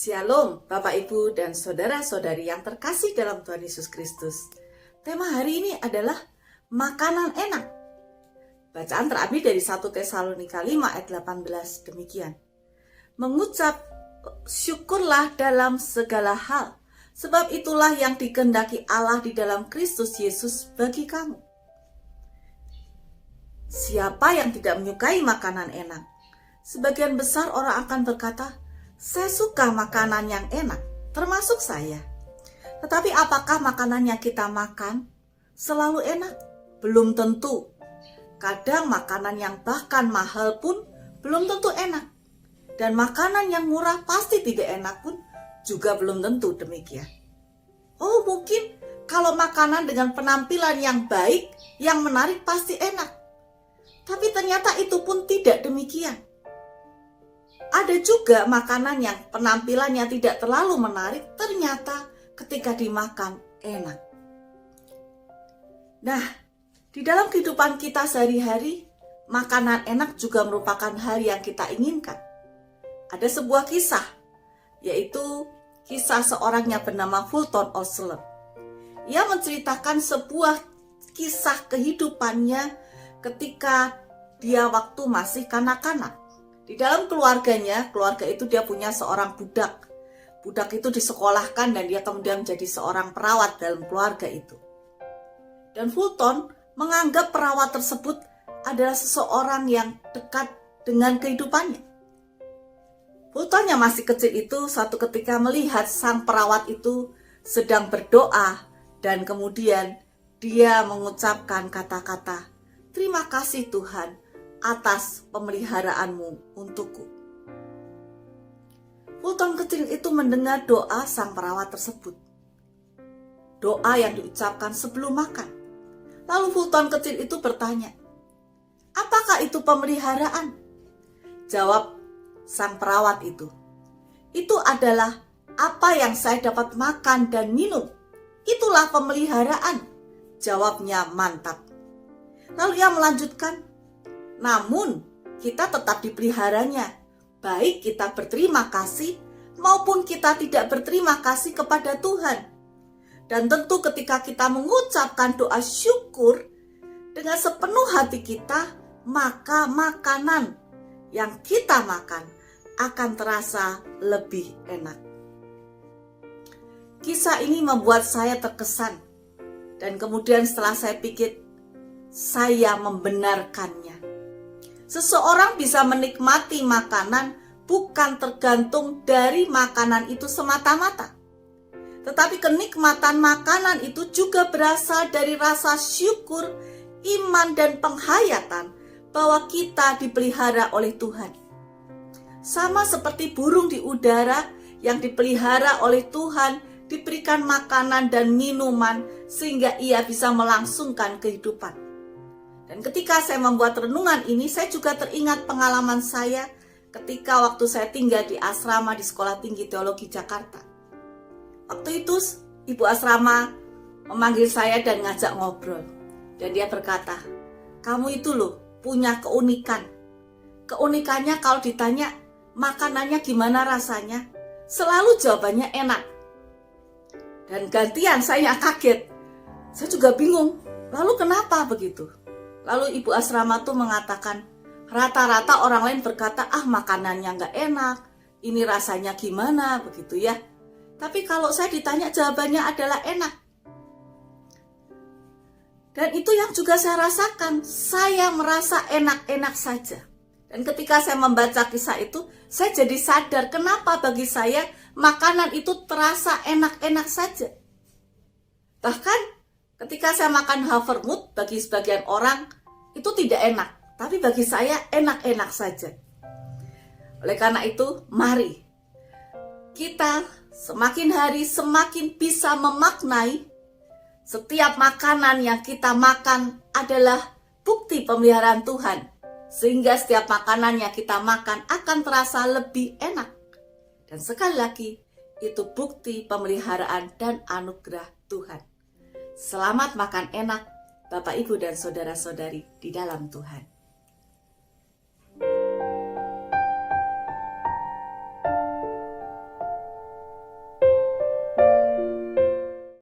Shalom Bapak Ibu dan Saudara-saudari yang terkasih dalam Tuhan Yesus Kristus. Tema hari ini adalah makanan enak. Bacaan terambil dari 1 Tesalonika 5 ayat 18 demikian. Mengucap syukurlah dalam segala hal, sebab itulah yang dikehendaki Allah di dalam Kristus Yesus bagi kamu. Siapa yang tidak menyukai makanan enak? Sebagian besar orang akan berkata, saya suka makanan yang enak, termasuk saya. Tetapi apakah makanan yang kita makan selalu enak? Belum tentu. Kadang makanan yang bahkan mahal pun belum tentu enak. Dan makanan yang murah pasti tidak enak pun juga belum tentu demikian. Oh, mungkin kalau makanan dengan penampilan yang baik, yang menarik pasti enak. Tapi ternyata itu pun tidak demikian. Ada juga makanan yang penampilannya tidak terlalu menarik, ternyata ketika dimakan enak. Nah, di dalam kehidupan kita sehari-hari, makanan enak juga merupakan hal yang kita inginkan. Ada sebuah kisah, yaitu kisah seorang yang bernama Fulton Osler. Ia menceritakan sebuah kisah kehidupannya ketika dia waktu masih kanak-kanak. Di dalam keluarganya, keluarga itu dia punya seorang budak. Budak itu disekolahkan dan dia kemudian menjadi seorang perawat dalam keluarga itu. Dan Fulton menganggap perawat tersebut adalah seseorang yang dekat dengan kehidupannya. Fulton yang masih kecil itu suatu ketika melihat sang perawat itu sedang berdoa dan kemudian dia mengucapkan kata-kata, "Terima kasih Tuhan atas pemeliharaanmu untukku." Fulton kecil itu mendengar doa sang perawat tersebut. Doa yang diucapkan sebelum makan. Lalu Fulton kecil itu bertanya, apakah itu pemeliharaan? Jawab sang perawat itu adalah apa yang saya dapat makan dan minum. Itulah pemeliharaan. Jawabnya mantap. Lalu ia melanjutkan, namun kita tetap dipeliharanya, baik kita berterima kasih maupun kita tidak berterima kasih kepada Tuhan. Dan tentu ketika kita mengucapkan doa syukur dengan sepenuh hati kita, maka makanan yang kita makan akan terasa lebih enak. Kisah ini membuat saya terkesan, dan kemudian setelah saya pikir, saya membenarkannya. Seseorang bisa menikmati makanan bukan tergantung dari makanan itu semata-mata. Tetapi kenikmatan makanan itu juga berasal dari rasa syukur, iman dan penghayatan bahwa kita dipelihara oleh Tuhan. Sama seperti burung di udara yang dipelihara oleh Tuhan, diberikan makanan dan minuman sehingga ia bisa melangsungkan kehidupan. Dan ketika saya membuat renungan ini, saya juga teringat pengalaman saya ketika waktu saya tinggal di asrama di Sekolah Tinggi Teologi Jakarta. Waktu itu ibu asrama memanggil saya dan ngajak ngobrol. Dan dia berkata, kamu itu loh punya keunikan. Keunikannya kalau ditanya makanannya gimana rasanya, selalu jawabannya enak. Dan gantian saya kaget. Saya juga bingung, lalu kenapa begitu? Lalu ibu asrama tuh mengatakan, rata-rata orang lain berkata, makanannya nggak enak, ini rasanya gimana, begitu ya. Tapi kalau saya ditanya jawabannya adalah enak. Dan itu yang juga saya rasakan, saya merasa enak-enak saja. Dan ketika saya membaca kisah itu, saya jadi sadar kenapa bagi saya makanan itu terasa enak-enak saja. Bahkan ketika saya makan havermut, bagi sebagian orang itu tidak enak, tapi bagi saya enak-enak saja. Oleh karena itu, mari kita semakin hari semakin bisa memaknai setiap makanan yang kita makan adalah bukti pemeliharaan Tuhan. Sehingga setiap makanan yang kita makan akan terasa lebih enak. Dan sekali lagi, itu bukti pemeliharaan dan anugerah Tuhan. Selamat makan enak, Bapak, Ibu, dan Saudara-saudari di dalam Tuhan.